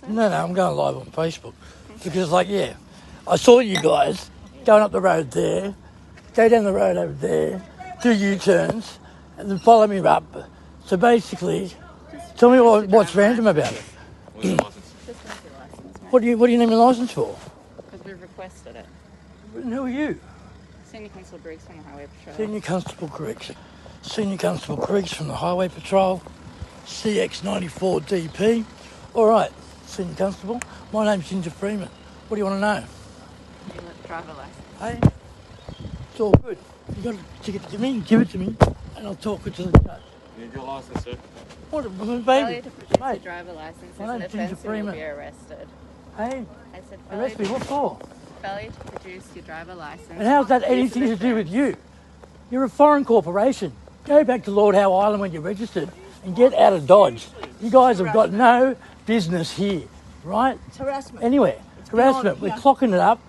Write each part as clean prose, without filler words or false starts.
No, I'm going live on Facebook. Because, like, yeah, I saw you guys going up the road there, go down the road over there, do U-turns, and then follow me up. So basically, tell me what's random about it. What's your license? Just want your license, mate. What do you need my licence for? Because we've requested it. And who are you? Senior Constable Briggs from the Highway Patrol. Senior Constable Griggs. Senior Constable Griggs from the Highway Patrol, CX94DP. All right, Senior Constable, my name's Ginger Freeman. What do you want to know? You want the driver license? Hey, it's all good. You got a ticket to me, give it to me, and I'll talk it to the judge. You need your license, sir. What, baby? Failure to produce Mate, your driver license is my an name's Ginger offence and you'll Freeman. be arrested. Hey, I said arrest me, what for? failure to produce your driver license. And how's that is anything an to do with offence. you? You're a foreign corporation. Go back to Lord Howe Island when you're registered and get out of Dodge. You guys have got no business here, right? It's harassment. Anyway, harassment. We're clocking it up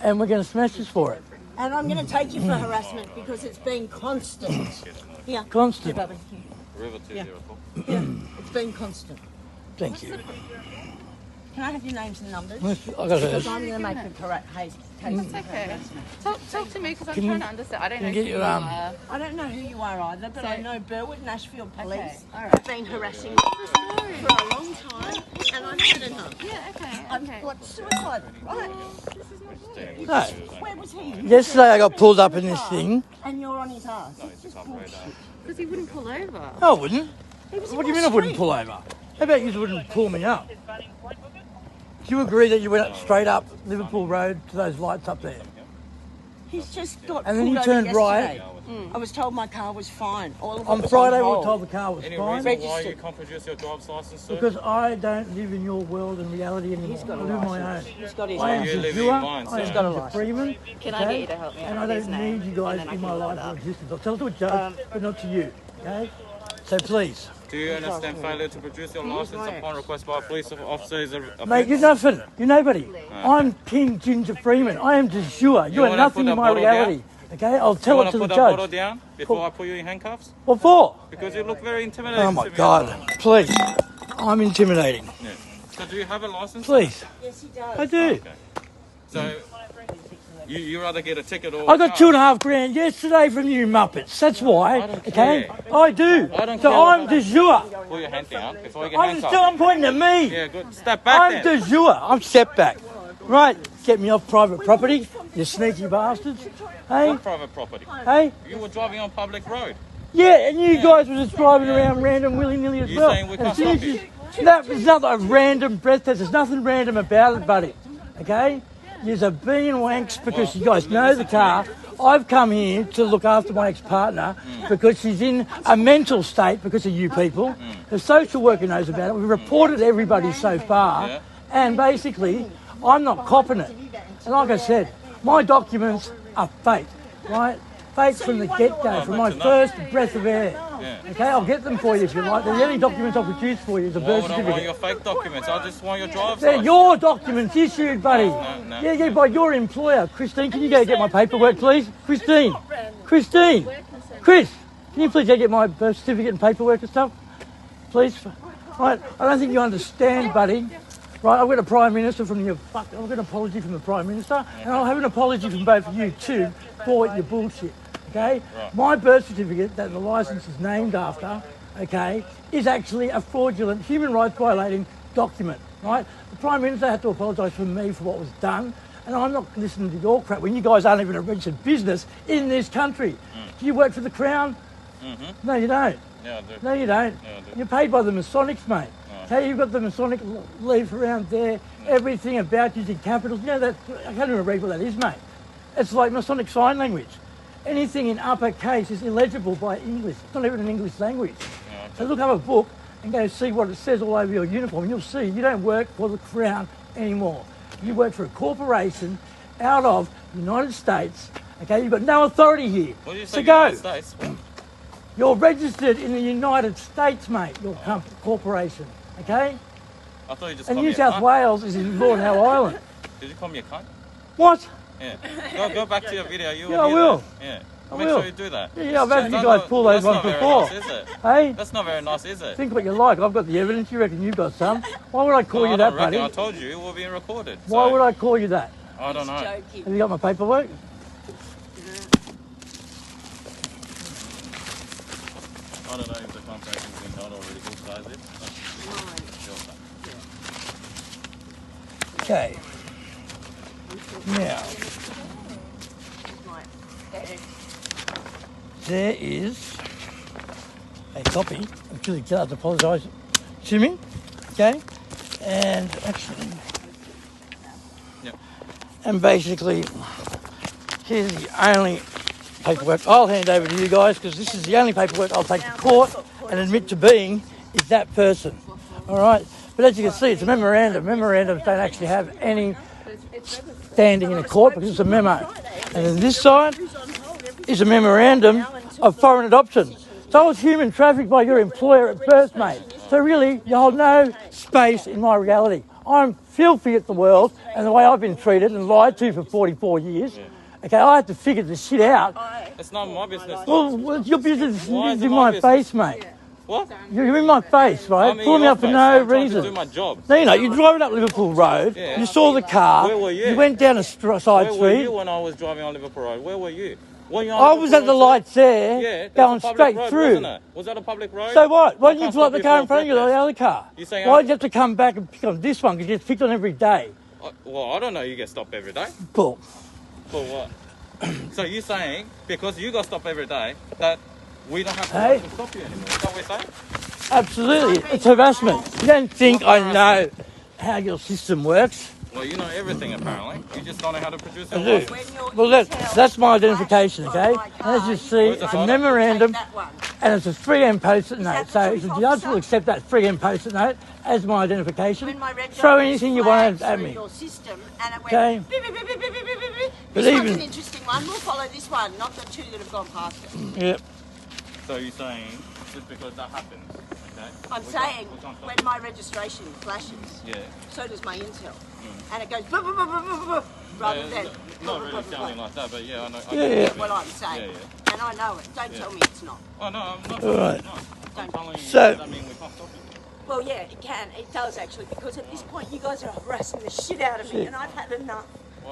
and we're going to smash this for it. And I'm going to take you for harassment because it's been constant. Yeah. Constant. Bubba. River 204. Yeah. It's been constant. Thank you. Can I have your names and numbers? I got Because it. I'm going to make a correct case. That's okay. Talk to me because I'm Can you- trying to understand. I don't know can you who get you your, are. I don't know who you are either, but So- I know Burwood and Ashfield Police all right. have been harassing me for a long time, and I've had enough. Yeah, okay, I'm okay. like suicidal, right? This is not good. No. Where was he? Yesterday I got pulled up in this thing. And you're on his ass. No, it's just unpaid. Because he wouldn't pull over. No, I wouldn't. He was in What do you my mean I wouldn't street. pull over? How about you wouldn't pull me up? Do you agree that you went up straight up Liverpool Road to those lights up there? He's just got And then pulled he over turned right. yesterday. I was told my car was fine. All of it On was Friday we on were hold. told the car was Any fine. reason why you Registered. can't produce your driver's license, sir? Because I don't live in your world and reality anymore. He's got I a live my own. license. He's got his I am You license. live in Zazua, mine, I sir. am He's got a Ginger license. Freeman. Can I get you to help me out And I with don't his name? need you guys And then I in can my look life it or up. existence. I'll tell it to a judge, but not to you. Okay? So please. Do you understand failure to produce your license upon request by a police officer is a offence? Mate, you're nothing. You're nobody. I'm King Ginger Freeman. I am de jure. You are wanna nothing put in a my bottle reality. Okay? I'll You tell want it to to the put that bottle judge. down before I put you in handcuffs? What for? Because you look very intimidating Oh my to me. God. Please. I'm intimidating. Yeah. So do you have a license? Please. Yes, he does. I do. Okay. So you rather get a ticket or I got a charge? $2.5 grand yesterday from you Muppets. That's why. I don't Okay? care. I do. I don't So care I'm about de jure. Pull your hand down before you get I'm handcuffed. still I'm pointing at me. Yeah, good. Step back I'm then. de jure. I'm step back. Right. Get me off private property, you sneaky bastards. Hey? What private property? Hey? You were driving on public road. Yeah, and you guys were just driving around random willy-nilly as You're well. saying we And can't as soon as stop you- That was not a random breath test. There's nothing random about it, buddy. Okay? You're being wanks because you guys know the car. I've come here to look after my ex-partner because she's in a mental state because of you people. The social worker knows about it. We've reported everybody so far. Yeah. And basically, I'm not copping it. And like I said, my documents are fake, right? Fake from the get-go, from my good to know. first breath of air. Yeah. Okay, I'll get them for you if you like. They're the only documents I'll produce for you is a Why birth would I want your certificate. fake documents? I just want your driver's They're license. your documents issued, buddy. no. Yeah, by your employer. Christine, can you go get my paperwork, please? Christine. Chris, can you please go get my birth certificate and paperwork and stuff? Please? Right, I don't think you understand, buddy. Right, I've got a Prime Minister from your I've got an apology from the Prime Minister, and I'll have an apology from both of you too for your bullshit. Okay? My birth certificate that the licence is named after, okay, is actually a fraudulent, human rights violating document. Right? The Prime Minister had to apologise for me for what was done, and I'm not listening to your crap when you guys aren't even a registered business in this country. Do you work for the Crown? No, you don't. Yeah, I do. No, you don't. Yeah, I do. You're paid by the Masonics, mate. Okay, you've got the Masonic leaf around there. Everything about using capitals. You know that I can't even read what that is, mate. It's like Masonic sign language. Anything in uppercase is illegible by English. It's not even an English language. So look up a book and go see what it says all over your uniform. And you'll see you don't work for the Crown anymore. You work for a corporation out of the United States. Okay, you've got no authority here. What do you So say? go. United States? You're registered in the United States, mate, your corporation, okay? I thought you just And called New me a South cunt. Wales is in Lord Howe Island. Did you call me a cunt? What? Yeah. Go back to your video. You Yeah, I hear will. that. Yeah. I Make will. sure you do that. Yeah, I've had you That's guys not- pull those that's ones not very before. nice, is it? Hey, That's not very nice, is it? think what you like. I've got the evidence. You reckon you've got some? Why would I call No, you I that, don't reckon. buddy? I told you it will be recorded. Why would I call you that? I don't know. Joking. Have you got my paperwork? I don't know if the contract has been done already. Who size it? Okay. Now, there is a copy. I'm really glad to apologise to me. Okay. And actually, Yep. and basically, here's the only paperwork I'll hand over to you guys, because this is the only paperwork I'll take to court and admit to being is that person. All right. But as you can see, it's a memorandum. Memorandums don't actually have any standing in a court because it's a memo. And then this side is a memorandum of foreign adoption. So I was human trafficked by your employer at birth, mate. So really, you hold no space in my reality. I'm filthy at the world and the way I've been treated and lied to for 44 years. Okay, I had to figure this shit out. It's not my business. Well, your business Why is is it in my my business? face, mate. What? You're in my face, right? I mean, Pulling me your up for face. no I'm trying to reason. do my job. No, you're driving up Liverpool Road. Yeah. You saw the car. Where were you? You went down a side Where were street. you when I was driving on Liverpool Road? Where were you? Were you on I was Liverpool at the Road? lights there, Yeah, that's going a public straight road, through. wasn't it? Was that a public road? So what? Why I didn't you can't pull up stop the you car for in front of you, like the other car? You're saying Why did you have to come back and pick on this one? Because you get picked on every day. Well, I don't know. You get stopped every day. Bull. For what? So you're saying because you got stopped every day that we don't have to, Hey. to stop you anymore? Is that what you're saying? Absolutely. It's harassment. You don't think I know how your system works. Well, you know everything apparently. You just don't know how to produce I a do. license. Well, that's my identification, okay? And as you see, Where's the it's a photo? memorandum That one. and it's a 3M post-it note. that So the if the police judge officer? will accept that 3M post-it note as my identification, When my red throw dot anything you flagged want at through me. your system and it went Okay. beep, beep, beep, beep, beep, beep, beep, beep. But This one's even- an interesting one. We'll follow this one, not the two that have gone past it. Yep. So you're saying just because that happens, okay? I'm we saying can't stop when you. my registration flashes, Yeah. so does my intel. And it goes boop, boop, boop, boop, boop, boop, rather Yeah, than not boop, really boop, boop, sounding boop. like that, but yeah, I know. I Yeah, get yeah. what you What mean. I'm saying. Yeah, And I know it. Don't tell me it's not. Oh no, I'm not. All right. No. I'm telling you. So- I mean, we can't stop you. Well, yeah, it can. It does actually, because at this point you guys are harassing the shit out of me, and I've had enough.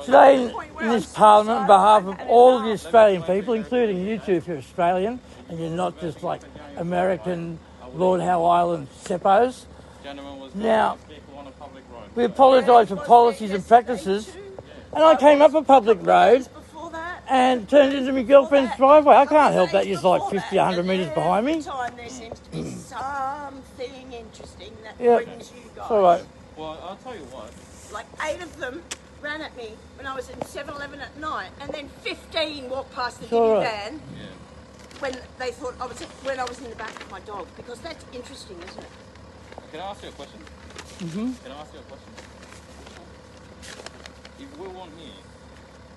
Today, in this Parliament, on behalf of all of the Australian people, including you two if you're Australian, and you're not just like American Lord Howe Island seppos, Gentleman was Now- people on a public road. we apologise for policies and practices. And I came up a public road Before that, and turned into my girlfriend's driveway. I can't help that. You're like 50, 100 metres behind me. time there seems to be something interesting that Yeah. brings you guys. It's all right. Well, I'll tell you what. Like 8 of them ran at me when I was in 7-Eleven at night, and then 15 walked past the all giddy right. van when they thought I was in the back of my dog, because that's interesting, isn't it? Can I ask you a question? Mm-hmm. Can I ask you a question? If we weren't here,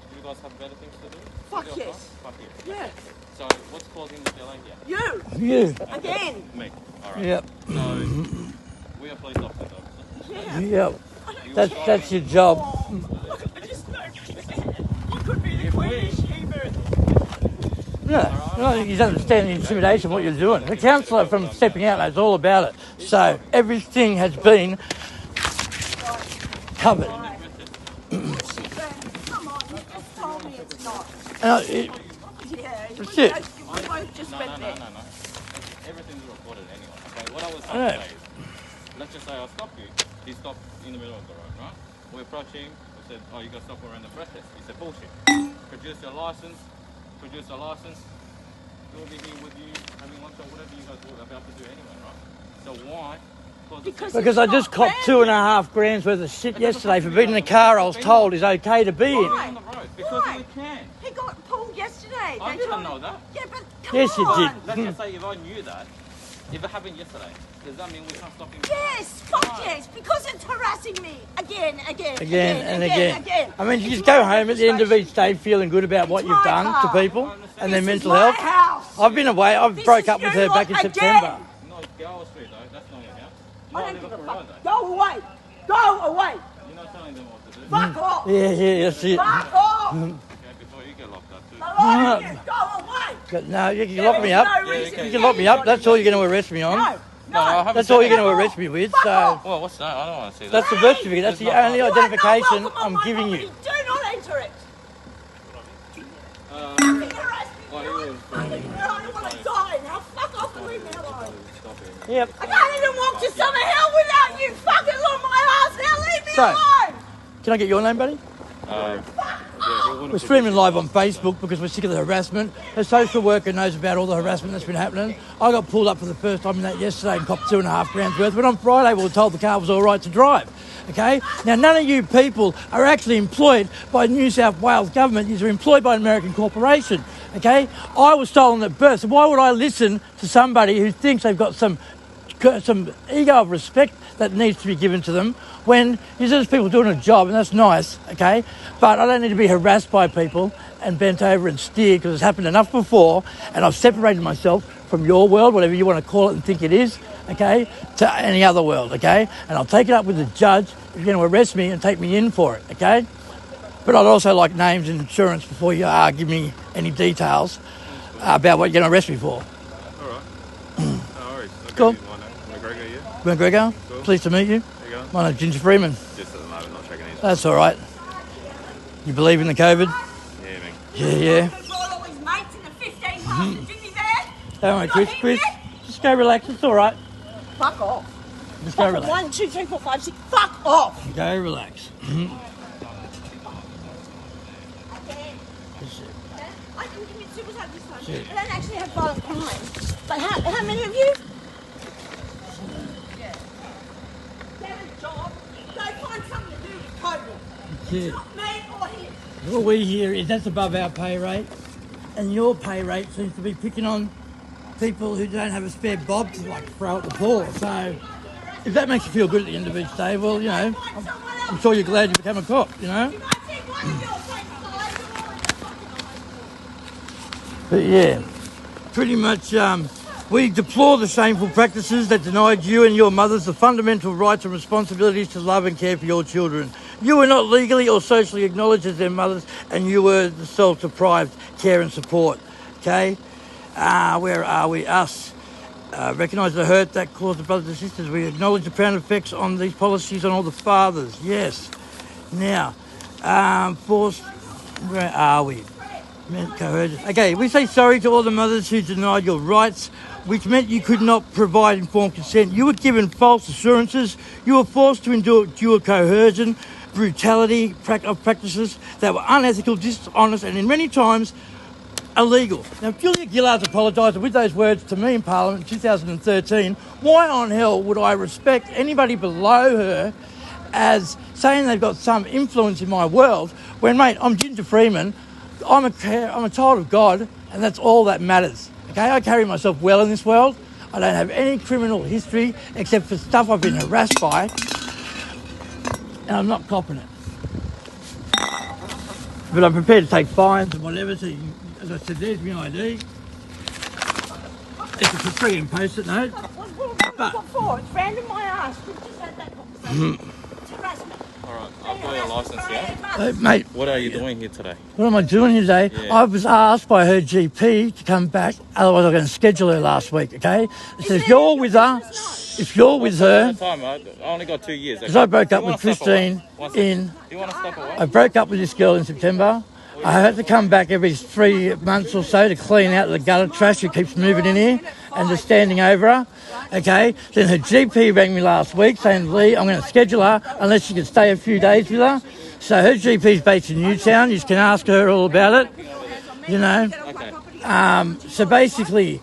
do you guys have better things to do? Fuck With your yes. car? Fuck yes. Yeah. So what's causing the delay here? You You. again. Me. All right. Yep. So we are police officers, obviously. Yep. You That's your job. I just don't understand. You could be the Queen Sheba. No, you don't understand the intimidation, what you're doing. The councillor from stepping out knows all about it. So everything has been covered. Come on, you just told me it's not. Yeah, That's it. we both just No, went no, there. no, no, no. Everything's recorded anyway. Okay. What I was Yeah. trying to say is, let's just say I stop you. He stopped in the middle of the road, right? We approach him. We said, "Oh, you got to stop around the breath test." He said, "Bullshit. Produce your license. Produce your license. We'll be here with you having lunch or whatever you guys were about to do anyway, right? So why? Because I just copped 2.5 grand's worth of shit yesterday for being in a car I was told is okay to be in. on the road because Why? we can. He got pulled yesterday. I They didn't told know him- that. Yeah, but come Yes, you on. did. Let's just say if I knew that, if it happened yesterday, does that mean we can't stop him? Yes, fuck Why? yes, because it's harassing me again. Again and again. I mean, you just go home at the end of each day feeling good about what It's you've my done to car. people and their This is mental my health. house. I've been away. I This broke is up with you her back in lot September. again. No, it's Gower Street though. That's not your house. I Not don't give a Liverpool fuck. Road, though. Go away. Go away. You're not telling them what to do. Fuck off. Yeah, that's it. Fuck off. Okay, before you get locked up too. A lot of you. Go away. No, you can lock me up. No reason You can lock me up. That's all you're going to arrest me on. No, I haven't That's said all you're that. going to arrest me with. So Well, what's that? I don't want to see that. that's the birth certificate. That's the only identification I'm giving you. Do not enter it. Well, Harass me. he was I don't want to die now. Fuck off and leave me alone. Yep. I can't even walk to summer hill without you fucking on my ass. Now leave me So- alone. Can I get your name, buddy? We're streaming live on Facebook because we're sick of the harassment. A social worker knows about all the harassment that's been happening. I got pulled up for the first time in that yesterday and copped $2.5 grand worth. But on Friday, we were told the car was all right to drive. Okay? Now, none of you people are actually employed by the New South Wales government. You're employed by an American corporation. Okay? I was stolen at birth. So why would I listen to somebody who thinks they've got some ego of respect that needs to be given to them when there's just people doing a job, and that's nice, okay? But I don't need to be harassed by people and bent over and steered because it's happened enough before, and I've separated myself from your world, whatever you want to call it and think it is, okay, to any other world, okay? And I'll take it up with the judge if you're going to arrest me and take me in for it, okay? But I'd also like names and insurance before you give me any details about what you're going to arrest me for. All right. No worries. Cool. McGregor, yeah? McGregor, Cool. pleased to meet you. There you go. My name's Ginger Freeman. Just at the moment, not checking these. That's all right. You believe in the COVID? Yeah, man. Yeah. Brought all his mates in the 15 past the Jimmy van. Don't worry, Chris. Just go relax. It's all right. Fuck off. Just go Fuck relax. 1, 2, 3, 4, 5, 6. Fuck off. Go relax. I can commit suicide this time. Shit. I don't actually have violent crimes. But how many of you? Get a job. Go find something to do with COVID. Yeah. Not me or him. What we hear is that's above our pay rate, and your pay rate seems to be picking on people who don't have a spare bob to like throw at the poor. So if that makes you feel good at the end of each day, well, you know, I'm sure you're glad you became a cop, you know. If I see one of your friends, But yeah, pretty much we deplore the shameful practices that denied you and your mothers the fundamental rights and responsibilities to love and care for your children. You were not legally or socially acknowledged as their mothers, and you were the self-deprived care and support. Okay? Where are we? Us. Recognise the hurt that caused the brothers and sisters. We acknowledge the profound effects on these policies on all the fathers. Yes. Now, forced. Where are we? Okay, we say sorry to all the mothers who denied your rights, which meant you could not provide informed consent. You were given false assurances. You were forced to endure coercion, brutality of practices that were unethical, dishonest, and in many times illegal. Now, Julia Gillard's apologised with those words to me in Parliament in 2013. Why on hell would I respect anybody below her as saying they've got some influence in my world when, mate, I'm Ginger Freeman, I'm a child of God, and that's all that matters. Okay, I carry myself well in this world. I don't have any criminal history except for stuff I've been harassed by, and I'm not copping it. But I'm prepared to take fines and whatever. So, as I said, there's my ID. It's a pre and post-it note. What for? It's random my ass. We just had that conversation. It's harassment. Alright, I've got your license here. Mate, What are you doing here today? what am I doing here today? Yeah. I was asked by her GP to come back, otherwise I'm going to schedule her last week, okay? It says, if you're with her, if you're with her, Time, I only got 2 years. because I broke up You with wanna stop away? Christine One second. in, Do you want to stop away? I broke up with this girl in September. I had to come back every 3 months or so to clean out the gutter trash who keeps moving in here and just standing over her. Okay, then her GP rang me last week saying, Lee, I'm going to schedule her unless she can stay a few days with her. So her GP is based in Newtown. You can ask her all about it, you know. Okay. So basically,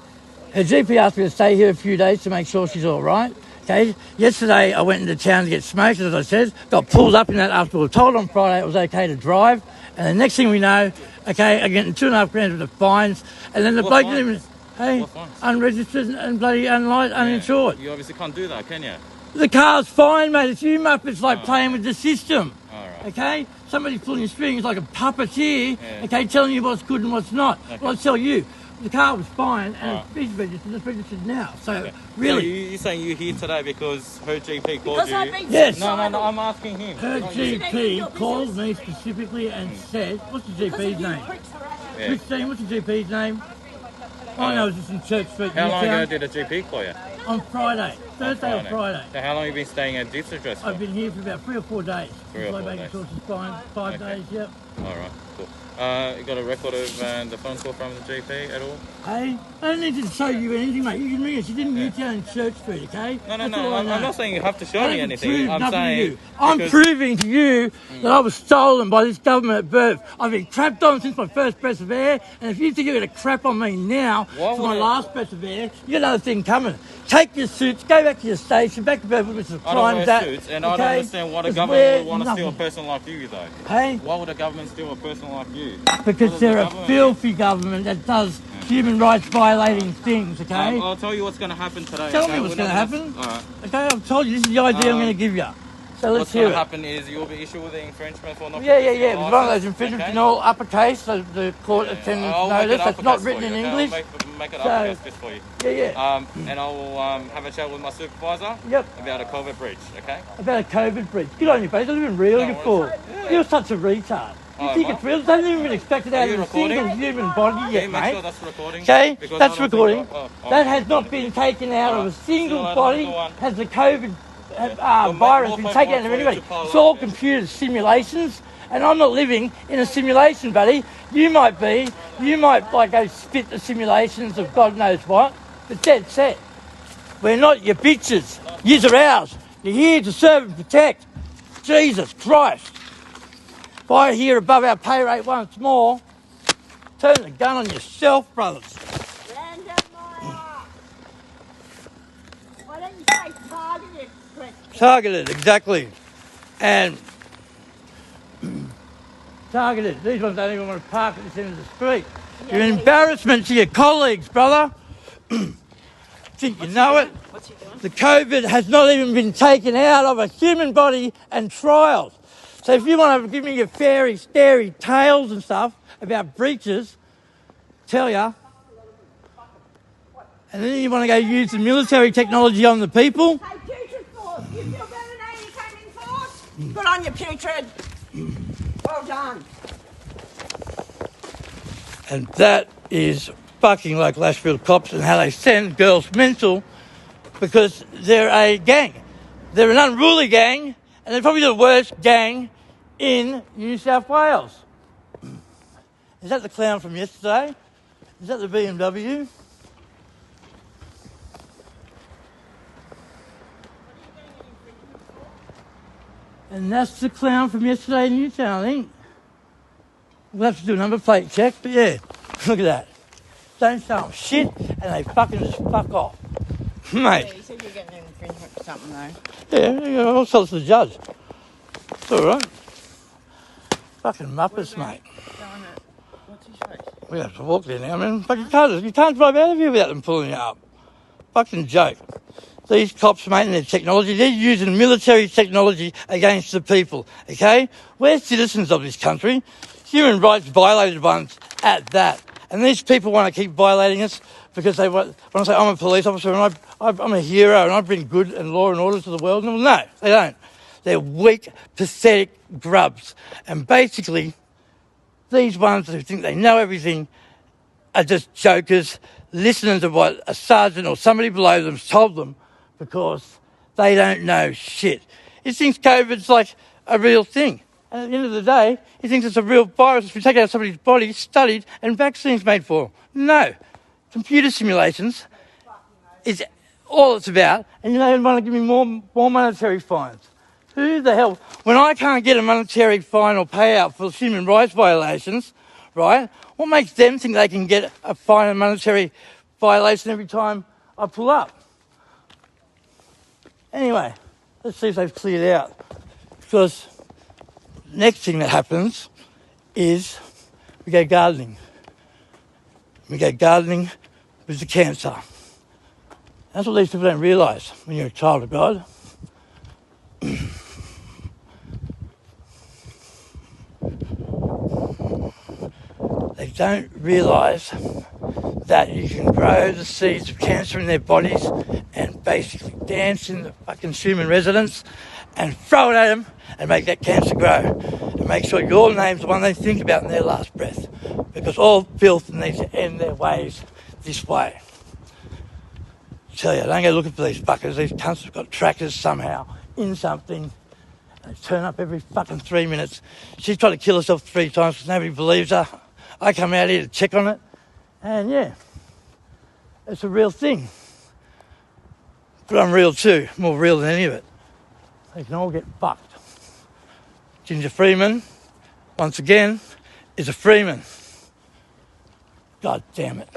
her GP asked me to stay here a few days to make sure she's all right. Okay, yesterday I went into town to get smoked, as I said, got pulled up in that after we were told on Friday it was okay to drive. And the next thing we know, okay, I'm getting $2.5 grand worth of fines. And then the What bloke fines? didn't even, hey, What fines? unregistered and bloody uninsured. You obviously can't do that, can you? The car's fine, mate. It's you muppets like playing with the system. Alright. Okay? Somebody's pulling your strings like a puppeteer, Yeah. okay, telling you what's good and what's not. Okay. Well, I tell you, the car was fine and Alright. it's registered. It's registered now. So, So really, you're saying you're here today because her GP called Because you? I've been Yes. No, I'm asking him. her Not you. GP called me specifically and said, what's the GP's name? Yeah. Christine, what's the GP's name? I know it's in Church Street, How long ago Newtown. did the GP call you? On Friday. Thursday or Friday. So how long have you been staying at this address for? I've been here for about 3 or 4 days. 3 or 4 Making days. sure it's fine. 5 Okay. days, yep. Alright, cool. You got a record of the phone call from the GP at all? Hey, I don't need to show you anything, mate. You can ring us. You didn't Newtown in Church Street, okay? No, That's all I I'm know. not saying you have to show I me haven't anything. proved I'm nothing to saying... you. I'm because- proving to you that I was stolen by this government at birth. I've been crapped on since my first breath of air, and if you think you're going to crap on me now Why for would my it- last breath of air, you got another thing coming. Take your suits, go back to your station, back to Burwood with some I don't crimes wear that. suits, and I don't okay? understand why the Just government wear would want to steal a nothing. person like you, though. Hey? Why would the government steal a person like you? Because What they're does a the government- filthy government that does human rights violating things, okay? I'll tell you what's going to happen today. Tell okay? me what's We're going to not happen. gonna- Alright. Okay, I've told you this is the idea I'm going to give you. So let's What's hear going to it. happen is you'll be issued with an infringement for not Yeah. producing It your was one of those license, infringements, okay? you know, uppercase, so the court attendance I'll make it notice. That's not uppercase written for in you, okay? English. I'll make it So- uppercase just for you. Yeah. And I will have a chat with my supervisor Yep. about a COVID breach, okay? About a COVID breach. Good on you, buddy. It doesn't even real, No, you what fool. is it? Yeah. You're such a retard. You Oh, think what? it's real? It doesn't even expect it out you of a recording? single human body Can yet, you make mate. sure that's recording? Okay, Because that's I don't recording. think That has not been taken out of a Alright. single Still body. another one. Has the COVID We'll make virus more been paperwork taken out of for you anybody? to pile It's up, all yeah. computer simulations, and I'm not living in a simulation, buddy. You might be. You might like go spit the simulations of God knows what. But dead set. We're not your bitches. Yous are ours. You're here to serve and protect. Jesus Christ. If I hear above our pay rate once more, turn the gun on yourself, brothers. Brandon Meyer. Why don't you say targeted, Chris? Targeted, exactly. And targeted. These ones don't even want to park at this end of the street. You're an embarrassment to your colleagues, brother. Think you know it? What's he doing? The COVID has not even been taken out of a human body and trials. So if you want to give me your fairy, starey tales and stuff about breaches, tell ya. And then you want to go use the military technology on the people. Hey, putrid force. You feel better now you came in force? Good on you, putrid. Well done. And that is fucking like Ashfield cops and how they send girls mental because they're a gang. They're an unruly gang, and they're probably the worst gang in New South Wales. Is that the clown from yesterday? Is that the BMW? And that's the clown from yesterday in Newtown, I think. We'll have to do a number plate check, but yeah, look at that. Don't show them shit, and they fucking just fuck off. Mate, You said you're getting an infringement for something though. yeah, I'll tell it to the judge. It's all right. Fucking muppets, mate. What's his face? We have to walk there now, man. Fucking you can't drive out of here without them pulling you up. Fucking joke. These cops, mate, and their technology, they're using military technology against the people, okay? We're citizens of this country, human rights violated ones at that. And these people want to keep violating us because they want, when I say I'm a police officer and I'm a hero and I bring good and law and order to the world, no, they don't. They're weak, pathetic grubs. And basically, these ones who think they know everything are just jokers, listening to what a sergeant or somebody below them's told them because they don't know shit. He thinks COVID's like a real thing. And at the end of the day, he thinks it's a real virus. It's been taken out of somebody's body, studied, and vaccines made for. No. Computer simulations is all it's about. And you know, they want to give me more monetary fines. Who the hell? When I can't get a monetary fine or payout for human rights violations, right, what makes them think they can get a fine and monetary violation every time I pull up? Anyway, let's see if they've cleared out. Because next thing that happens is we go gardening. We go gardening with the cancer. That's what these people don't realise when you're a child of God. They don't realise that you can grow the seeds of cancer in their bodies and basically dance in the fucking human residence and throw it at them and make that cancer grow. And make sure your name's the one they think about in their last breath. Because all filth needs to end their ways. this way. Tell you, don't go looking for these fuckers. These cunts have got trackers somehow in something. They turn up every fucking 3 minutes. She's tried to kill herself 3 times because nobody believes her. I come out here to check on it. And yeah, it's a real thing. But I'm real too, more real than any of it. They can all get fucked. Ginger Freeman, once again, is a Freeman. God damn it.